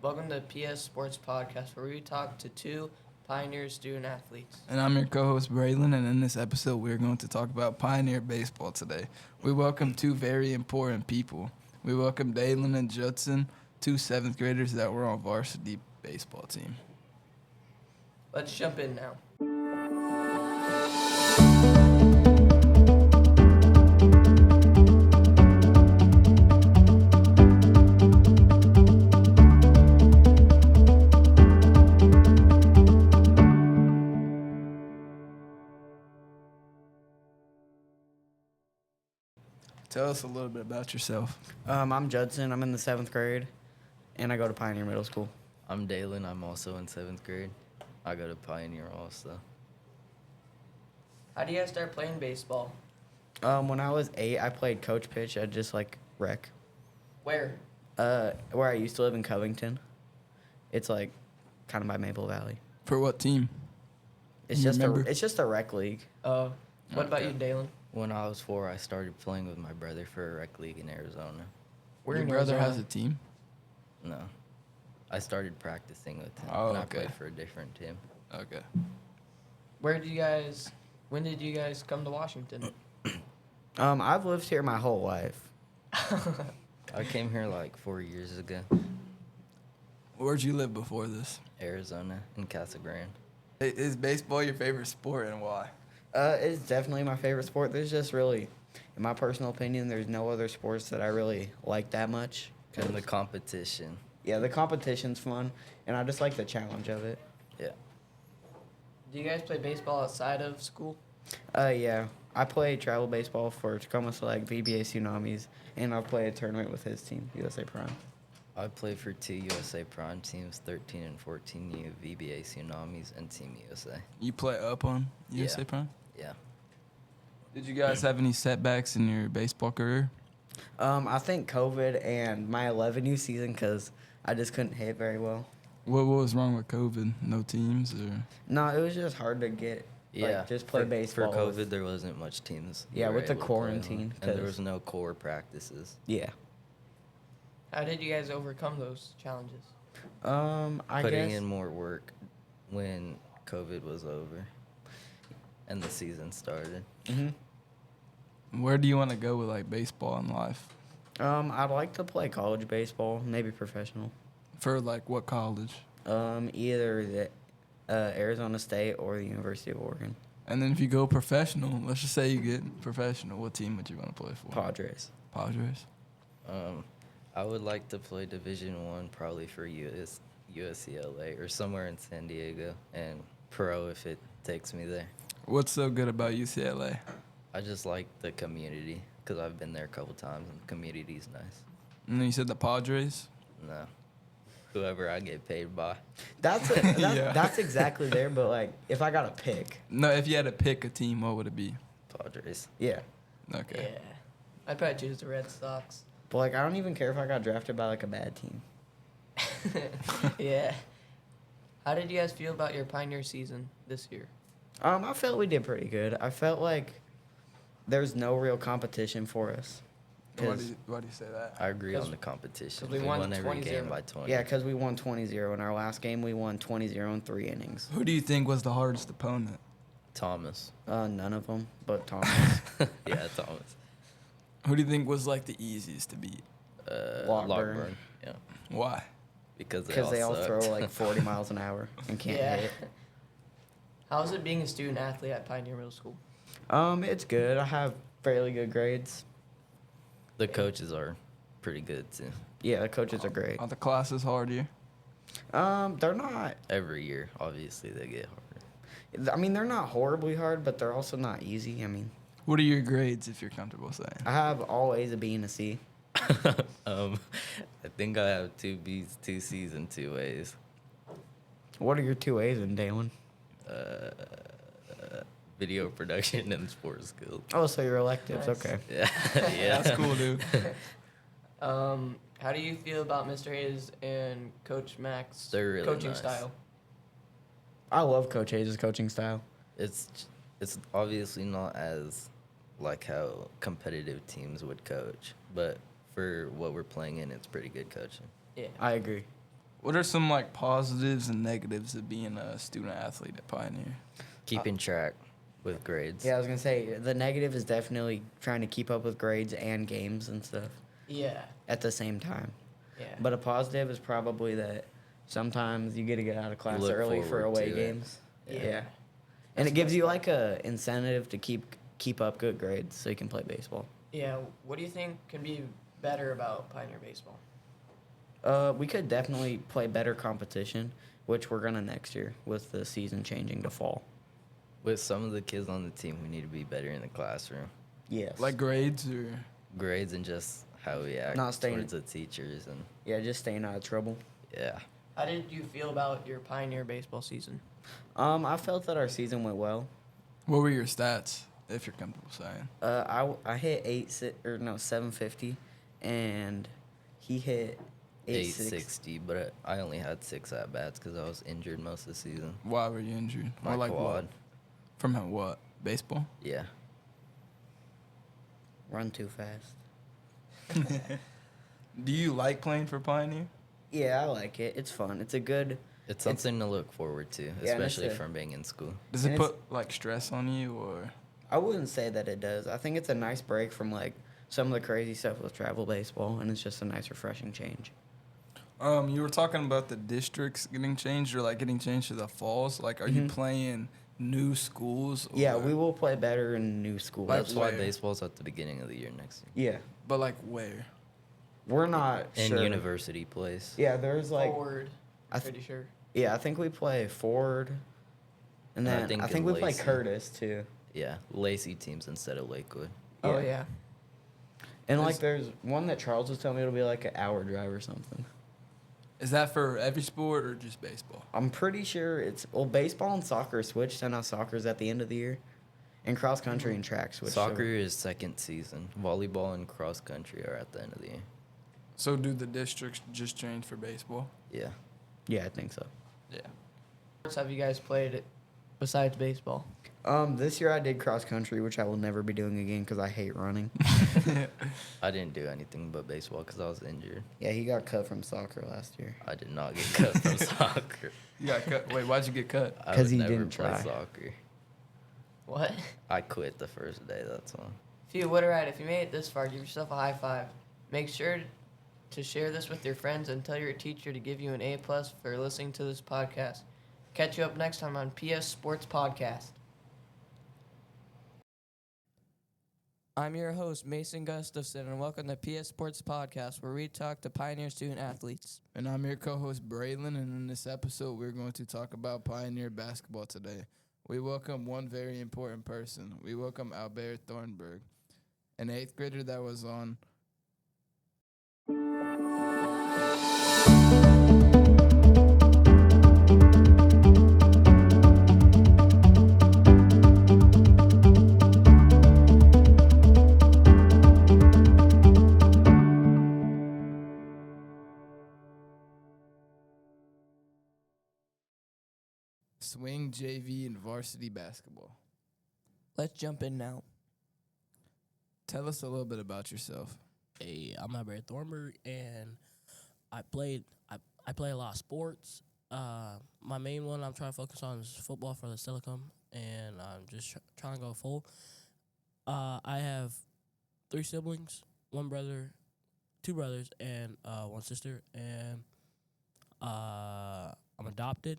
Welcome to PS Sports Podcast, where we talk to two Pioneer student athletes. And I'm your co-host Braylon, and in this episode, we're going to talk about Pioneer baseball today. We welcome two very important people. We welcome Dalen and Judson, two seventh graders that were on varsity baseball team. Let's jump in now. Tell us a little bit about yourself. I'm Judson. I'm in the 7th grade, and I go to Pioneer Middle School. I'm Dalen. I'm also in 7th grade. I go to Pioneer also. How do you guys start playing baseball? When I was 8, I played coach pitch at just like rec. Where? Where I used to live in Covington. It's like kind of by Maple Valley. For what team? It's You just remember? it's just a rec league. What about you, Dalen? When I was 4, I started playing with my brother for a rec league in Arizona. Your in brother Arizona. has a team? No. I started practicing with him, Oh, and I okay. played for a different team. Okay. When did you guys come to Washington? I've lived here my whole life. I came here like 4 years ago, Where'd you live before this? Arizona, in Casa Grande. Is baseball your favorite sport, and why? It's definitely my favorite sport. There's just really, in my personal opinion, there's no other sports that I really like that much. And the competition. Yeah, the competition's fun, and I just like the challenge of it. Yeah. Do you guys play baseball outside of school? Yeah. I played travel baseball for Tacoma Select, VBA Tsunamis, and I played a tournament with his team, USA Prime. I played for 2 USA Prime teams, 13 and 14U, VBA Tsunamis, and Team USA. You play up on USA Yeah. Prime? Yeah. Did you guys have any setbacks in your baseball career? I think COVID and my 11U season, because I just couldn't hit very well. What was wrong with COVID? No teams, or? No, it was just hard to get, Yeah. just play baseball. For with- COVID, there wasn't much teams. we Yeah, were with the able to play on. quarantine, And there 'cause- was no core practices. Yeah. How did you guys overcome those challenges? I Putting guess. in more work when COVID was over and the season started. hmm Where do you want to go with like baseball in life? I'd like to play college baseball, maybe professional. For like what college? Either the Arizona State or the University of Oregon. And then if you go professional, let's just say you get professional, what team would you want to play for? Padres. Padres. I would like to play Division One, probably for USCLA or somewhere in San Diego, and pro if it takes me there. What's so good about UCLA? I just like the community because I've been there a couple times and the community's nice. And then you said the Padres. No, whoever I get paid by. That's Yeah. that's exactly there. But like, if I got to pick, No, if you had to pick a team, what would it be? Padres. yeah. Okay. Yeah. I'd probably choose the Red Sox. But like, I don't even care if I got drafted by like a bad team. Yeah. How did you guys feel about your Pioneer season this year? I felt we did pretty good. I felt like there's no real competition for us. Why do you say that? I agree 'Cause- on the competition. 'cause we won every 20-0. game by 20. Yeah, because we won 20-0 in our last game. We won 20-0 in 3 innings. Who do you think was the hardest opponent? Thomas. None of them, but Thomas. Yeah, Thomas. Who do you think was like the easiest to beat? Lockburn. Yeah, Why? because Because they all sucked. throw like 40 miles an hour and can't hit. How is it being a student athlete at Pioneer Middle School? It's good. I have fairly good grades. The coaches are pretty good too. Yeah, the coaches are great. Are the classes hard here? They're not. Every year, obviously, they get harder. I mean, they're not horribly hard, but they're also not easy. I mean, What are your grades, if you're comfortable saying? I have all A's, a B, and a C. I think I have 2 B's, 2 C's, and 2 A's. What are your 2 A's in, Dalen? Video production and sports skills. Oh, so your electives. Nice. Okay. Yeah, yeah. That's cool, dude. How do you feel about Mr. Hayes and Coach Mack's They're really coaching nice. style? I love Coach Hayes' coaching style. It's obviously not as like how competitive teams would coach, but for what we're playing in, it's pretty good coaching. Yeah. I agree. What are some like positives and negatives of being a student athlete at Pioneer? Keeping track with grades. Yeah, I was gonna say the negative is definitely trying to keep up with grades and games and stuff Yeah. at the same time. Yeah. But a positive is probably that sometimes you get to get out of class look early for forward away to it. games. Yeah. Yeah. And That's it gives the you best like a incentive to keep up good grades so you can play baseball. Yeah. What do you think can be better about Pioneer baseball? We could definitely play better competition, which we're gonna next year with the season changing to fall. With some of the kids on the team, we need to be better in the classroom. Yes. Like grades or Grades and just how we act Not staying- towards the teachers and yeah, just staying out of trouble. yeah. How did you feel about your Pioneer baseball season? I felt that our season went well. what were your stats, if you're comfortable saying? I hit 750, and he hit 860. 860, but I only had 6 at bats because I was injured most of the season. Why were you injured? My Or like quad. what? From what? Baseball? Yeah. Run too fast. Do you like playing for Pioneer? Yeah, I like it. It's fun. It's a good. It's something to look forward to, and it's especially a- from being in school. Does And it it's- put like stress on you or? I wouldn't say that it does. I think it's a nice break from like some of the crazy stuff with travel baseball, and it's just a nice, refreshing change. You were talking about the districts getting changed or like getting changed to the falls. Like, are you Mhm. playing new schools? Yeah, or- we will play better in new school. Like That's why where? baseball's at the beginning of the year next year. Yeah, But like where? we're not In sure. university place. Yeah, there's like Forward. I th- Pretty sure. yeah, I think we play Ford, and I then think I in think we play Lacey. Curtis too. Yeah. Lacey teams instead of Lakewood. Oh Yeah. yeah. And like Is- there's one that Charles was telling me it'll be like an hour drive or something. Is that for every sport or just baseball? I'm pretty sure it's baseball and soccer switched, and now soccer's at the end of the year, and cross country and track switched. Soccer is second season. Volleyball and cross country are at the end of the year. So do the districts just change for baseball? Yeah. Yeah, I think so. Yeah. Sports have you guys played besides baseball? This year I did cross country, which I will never be doing again because I hate running. I didn't do anything but baseball because I was injured. Yeah, he got cut from soccer last year. I did not get cut from soccer. You got cut. Wait, why'd you get cut? I 'Cause would he never didn't play try. soccer. What? I quit the first day. That's all. Phew, what a ride. If you made it this far, give yourself a high five. Make sure to share this with your friends and tell your teacher to give you an A+ for listening to this podcast. Catch you up next time on PS Sports Podcast. I'm your host, Mason Gustafson, and welcome to PS Sports Podcast, where we talk to Pioneer student athletes. And I'm your co-host Braylon, and in this episode, we're going to talk about Pioneer basketball today. We welcome one very important person. We welcome Albert Thornburg, an 8th grader that was on swing, JV, and varsity basketball. Let's jump in now. Tell us a little bit about yourself. Hey, I'm Albert Thornburg, and I play a lot of sports. My main one I'm trying to focus on is football for the Silicon, and I'm just trying to go full. I have 3 siblings, 1 brother, 2 brothers, and 1 sister, and I'm adopted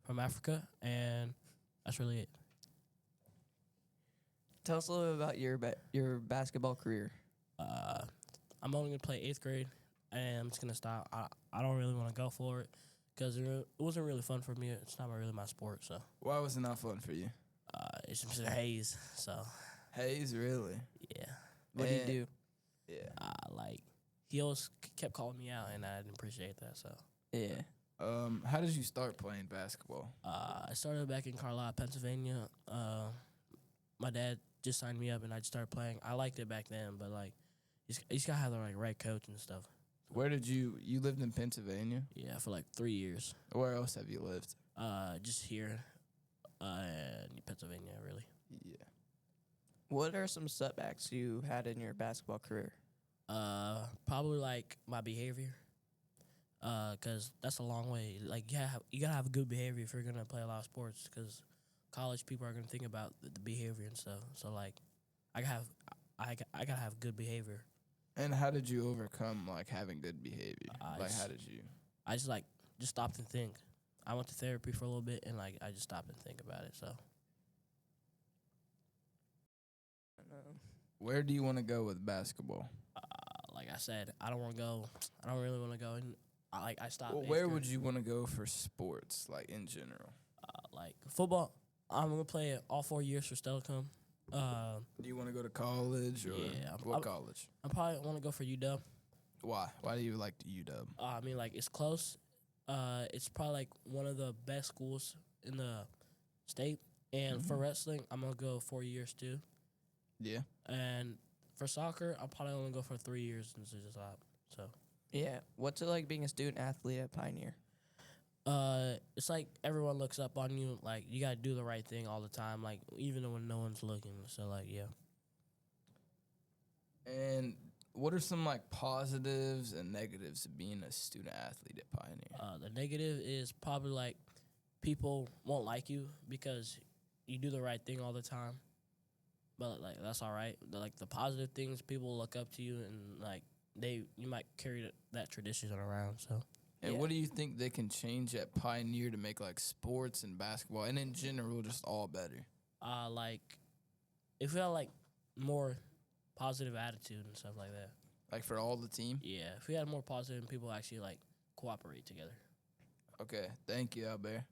from Africa, and that's really it. Tell us a little bit about your basketball career. I'm only gonna play 8th grade, and I'm just gonna stop. I don't really want to go for it because it wasn't really fun for me. It's not really my sport, so Why was it not fun for you? it's just Hayes. So Hayes, really? yeah, What do you And- do? Yeah. like he always kept calling me out, and I didn't appreciate that. So Yeah. How did you start playing basketball? I started back in Carlisle, Pennsylvania. My dad just signed me up, and I just started playing. I liked it back then, but like you just gotta have the right coach and stuff. Where did you lived in Pennsylvania? Yeah, for like 3 years. Where else have you lived? Just here, in Pennsylvania, really. Yeah. What are some setbacks you had in your basketball career? Probably like my behavior. Cause that's a long way. Like you gotta have good behavior if you're gonna play a lot of sports. Cause college people are gonna think about the behavior and stuff. So like, I gotta have good behavior. And how did you overcome like having good behavior? Like how did you? I just stopped and think. I went to therapy for a little bit and like I just stopped and think about it. So Where do you want to go with basketball? like I said, I don't really want to go. And I stopped. Well, where would you want to go for sports, like in general? Like football? I'm gonna play it all 4 years for Stelicum. Do you want to go to college or Yeah, what college? I probably want to go for UW. Why? Why do you like the UW? I mean, like it's close. It's probably like one of the best schools in the state. And for wrestling, I'm gonna go 4 years too. Yeah. And for soccer, I'll probably only go for 3 years and just stop. So Yeah. What's it like being a student athlete at Pioneer? it's like everyone looks up on you. Like you gotta do the right thing all the time. Like even when no one's looking. So like yeah. And what are some like positives and negatives of being a student athlete at Pioneer? The negative is probably like people won't like you because you do the right thing all the time. But like that's all right. Like the positive things, people look up to you and like you might carry that tradition around. So And Yeah. what do you think they can change at Pioneer to make like sports and basketball and in general just all better? like if we had like more positive attitude and stuff like that. Like for all the team? Yeah, if we had more positive and people actually like cooperate together. Okay. Thank you, Albert.